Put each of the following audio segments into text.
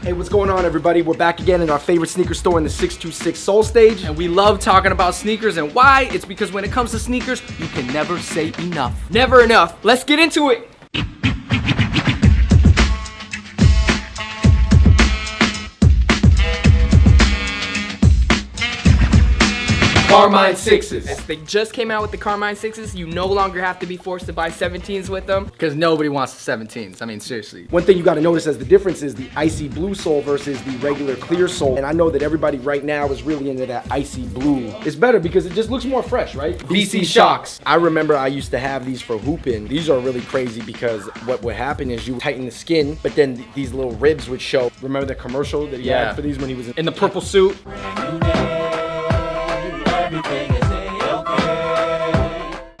Hey, what's going on, everybody? We're back again in our favorite sneaker store in the 626 Soul Stage. And we love talking about sneakers, and why? It's because when it comes to sneakers, you can never say enough. Never enough. Let's get into it. Carmine 6s. They just came out with the Carmine 6s. You no longer have to be forced to buy 17s with them. Because nobody wants the 17s. I mean, seriously. One thing you got to notice as the difference is the icy blue sole versus the regular clear sole. And I know that everybody right now is really into that icy blue. It's better because it just looks more fresh, right? BC Shocks. I remember I used to have these for hooping. These are really crazy because what would happen is you would tighten the skin, but then these little ribs would show. Remember the commercial that he had for these when he was in the purple suit?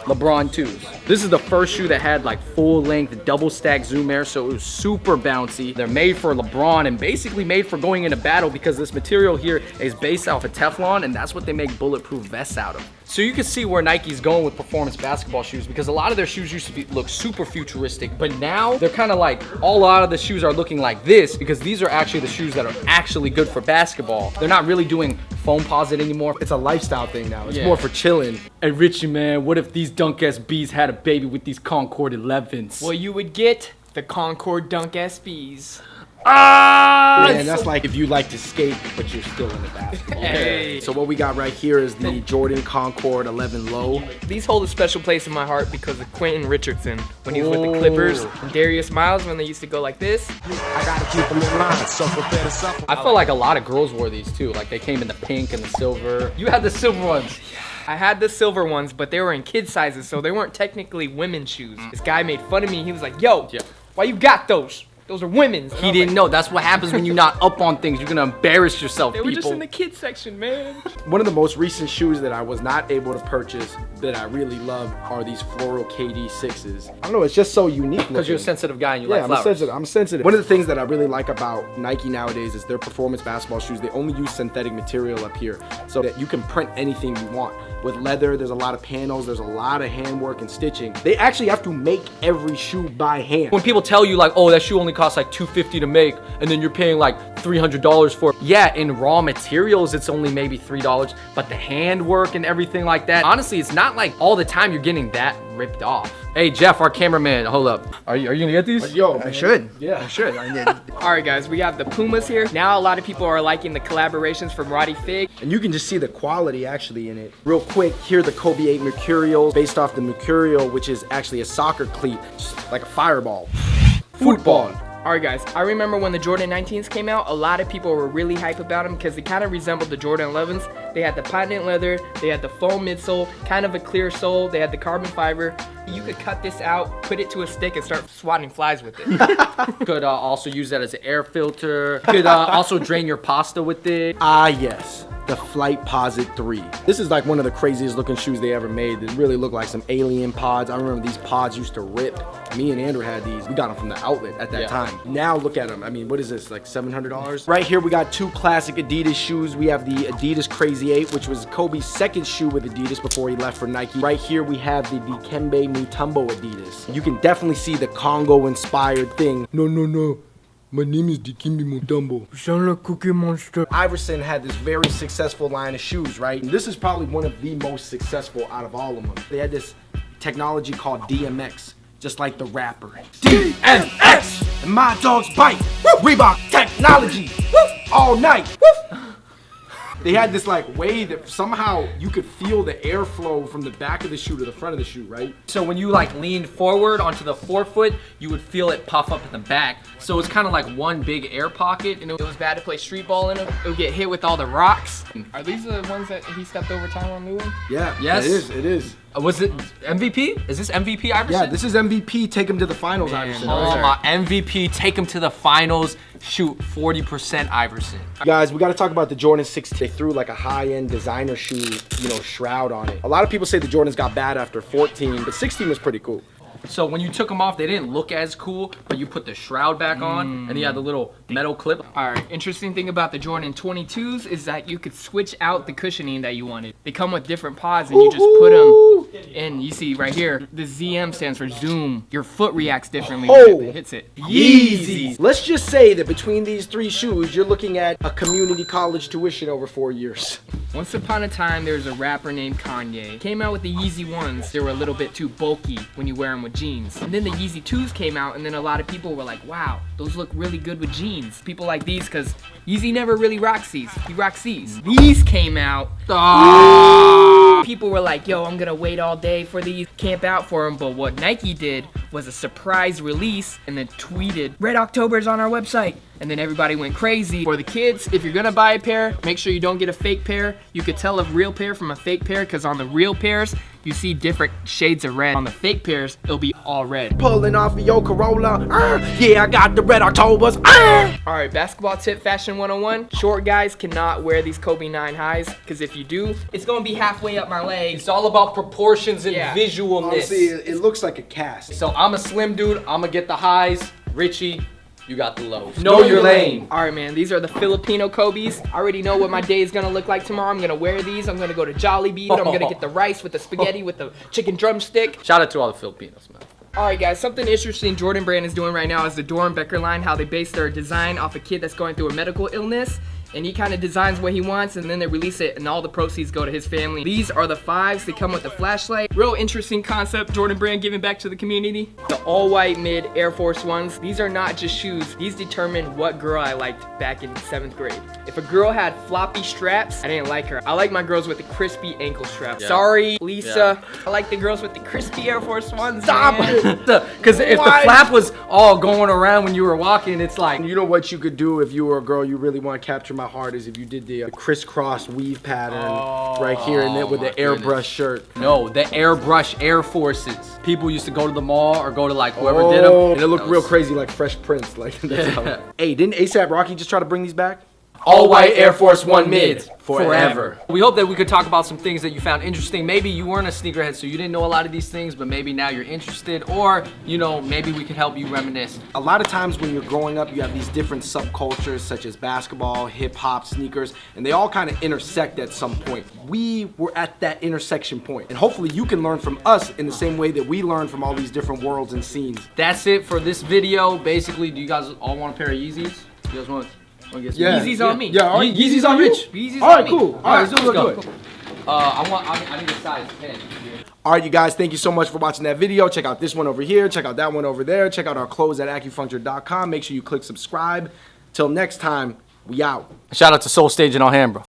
LeBron 2s. This is the first shoe that had like full length double stack Zoom Air, so it was super bouncy. They're made for LeBron and basically made for going into battle because this material here is based off of Teflon, and that's what they make bulletproof vests out of. So you can see where Nike's going with performance basketball shoes, because a lot of their shoes used to look super futuristic, but now they're kind of like, a lot of the shoes are looking like this because these are actually the shoes that are actually good for basketball. They're not really doing foam posit anymore. It's a lifestyle thing now. It's more for chilling. Hey Richie, man, what if these Dunk SBs had a baby with these Concord 11s? Well, you would get the Concord Dunk SBs. Yeah, and that's like if you like to skate, but you're still in the basketball. Hey. So what we got right here is the Jordan Concord 11 Low. These hold a special place in my heart because of Quentin Richardson when he was with the Clippers, and Darius Miles when they used to go like this. I gotta keep them in line, so prepare to suffer. I feel like a lot of girls wore these too. Like they came in the pink and the silver. You had the silver ones. I had the silver ones, but they were in kid sizes, so they weren't technically women's shoes. This guy made fun of me. He was like, yo, why you got those? Those are women's. He didn't know. That's what happens when you're not up on things. You're gonna embarrass yourself, They people. were just in the kids section, man. One of the most recent shoes that I was not able to purchase that I really love are these floral KD 6s. I don't know, it's just so unique. Because you're a sensitive guy and you like flowers. I'm sensitive. One of the things that I really like about Nike nowadays is their performance basketball shoes. They only use synthetic material up here so that you can print anything you want. With leather, there's a lot of panels, there's a lot of handwork and stitching. They actually have to make every shoe by hand. When people tell you like, oh, that shoe only costs like $250 to make, and then you're paying like $300 for it. Yeah, in raw materials, it's only maybe $3, but the handwork and everything like that, honestly, it's not like all the time you're getting that ripped off. Hey, Jeff, our cameraman, hold up. Are you gonna get these? Yo, I should. Yeah. I should. All right, guys, we have the Pumas here. Now a lot of people are liking the collaborations from Roddy Fig. And you can just see the quality actually in it. Real quick, here are the Kobe 8 Mercurials, based off the Mercurial, which is actually a soccer cleat, just like a fireball. Football. All right, guys, I remember when the Jordan 19s came out, a lot of people were really hype about them because they kind of resembled the Jordan 11s. They had the patent leather, they had the foam midsole, kind of a clear sole, they had the carbon fiber. You could cut this out, put it to a stick, and start swatting flies with it. Could also use that as an air filter. Could also drain your pasta with it. Ah, yes. The Flight Posit 3. This is like one of the craziest looking shoes they ever made. They really look like some alien pods. I remember these pods used to rip. Me and Andrew had these. We got them from the outlet at that time. Now look at them. I mean, what is this, like $700? Right here we got two classic Adidas shoes. We have the Adidas Crazy 8, which was Kobe's second shoe with Adidas before he left for Nike. Right here we have the Dikembe Mutombo Adidas. You can definitely see the Congo inspired thing. No. My name is Dikembe Mutombo. You sound like Cookie Monster. Iverson had this very successful line of shoes, right? And this is probably one of the most successful out of all of them. They had this technology called DMX, just like the rapper. DMX! And my dogs bite. Reebok technology. All night. They had this like way that somehow you could feel the airflow from the back of the shoe to the front of the shoe, right? So when you like leaned forward onto the forefoot, you would feel it puff up in the back. So it's kind of like one big air pocket. And It was bad to play street ball in them. It would get hit with all the rocks. Are these the ones that he stepped over Tyronn Lue in? Yeah, Yes. it is. Was it MVP? Is this MVP Iverson? Yeah, this is MVP. Take him to the finals, Iverson. Oh, my MVP, take him to the finals, shoot 40% Iverson. Guys, we got to talk about the Jordan 6. They threw like a high-end designer shoe, shroud on it. A lot of people say the Jordans got bad after 14, but 16 was pretty cool. So when you took them off, they didn't look as cool, but you put the shroud back on, and you had the little metal clip. All right, interesting thing about the Jordan 22s is that you could switch out the cushioning that you wanted. They come with different pods, and you just put them And you see right here, the ZM stands for zoom. Your foot reacts differently Oh. when it hits it. Yeezys. Let's just say that between these 3 shoes, you're looking at a community college tuition over 4 years. Once upon a time, there was a rapper named Kanye. Came out with the Yeezy 1s. They were a little bit too bulky when you wear them with jeans. And then the Yeezy 2s came out, and then a lot of people were like, wow, those look really good with jeans. People like these, because Yeezy never really rocks these. He rocks these. These came out. People were like, yo, I'm gonna wait all day for these, camp out for them. But what Nike did was a surprise release and then tweeted, Red October's on our website. And then everybody went crazy. For the kids, if you're gonna buy a pair, make sure you don't get a fake pair. You could tell a real pair from a fake pair, because on the real pairs, you see different shades of red. On the fake pairs, it'll be all red. Pulling off of your Corolla. Yeah, I got the Red Octobers. All right, basketball tip, fashion 101. Short guys cannot wear these Kobe 9 highs, because if you do, it's gonna be halfway up my leg. It's all about proportions and Yeah. visualness. Honestly, it looks like a cast. So I'm a slim dude. I'm gonna get the highs. Richie, you got the lows. Know your lane. All right, man, these are the Filipino Kobe's. I already know what my day is gonna look like tomorrow. I'm gonna wear these. I'm gonna go to Jollibee. I'm gonna get the rice with the spaghetti with the chicken drumstick. Shout out to all the Filipinos, man. All right, guys, something interesting Jordan Brand is doing right now is the Dorenbecker line, how they base their design off a kid that's going through a medical illness. And he kind of designs what he wants, and then they release it, and all the proceeds go to his family. These are the 5s. They come with a flashlight. Real interesting concept, Jordan Brand giving back to the community. The all-white mid Air Force 1s. These are not just shoes. These determine what girl I liked back in 7th grade. If a girl had floppy straps, I didn't like her. I like my girls with the crispy ankle straps. Yeah. Sorry, Lisa. Yeah. I like the girls with the crispy Air Force 1s. Stop man. it. Because if the flap was all going around when you were walking, it's like, You know what you could do if you were a girl you really want to capture my heart is if you did the crisscross weave pattern right here and then with the airbrush shirt. no, the airbrush Air Forces. People used to go to the mall or go to like whoever did them. And it looked real crazy like Fresh Prince. Like, that's how. Hey, didn't ASAP Rocky just try to bring these back? All white Air Force One mids Forever. We hope that we could talk about some things that you found interesting. Maybe you weren't a sneakerhead, so you didn't know a lot of these things, but maybe now you're interested, or, you know, maybe we could help you reminisce. A lot of times when you're growing up, you have these different subcultures such as basketball, hip hop, sneakers, and they all kind of intersect at some point. We were at that intersection point, and hopefully you can learn from us in the same way that we learn from all these different worlds and scenes. That's it for this video. Basically, do you guys all want a pair of Yeezys? You guys want to get some? Yeezys on me. Yeah, all right. Yeezys on Rich. Yeezys All on right, me. cool. All right, let's do it. I need a size 10. All right, you guys, thank you so much for watching that video. Check out this one over here. Check out that one over there. Check out our clothes at acupuncture.com. Make sure you click subscribe. Till next time, we out. Shout out to Soul Stage in Alhambra.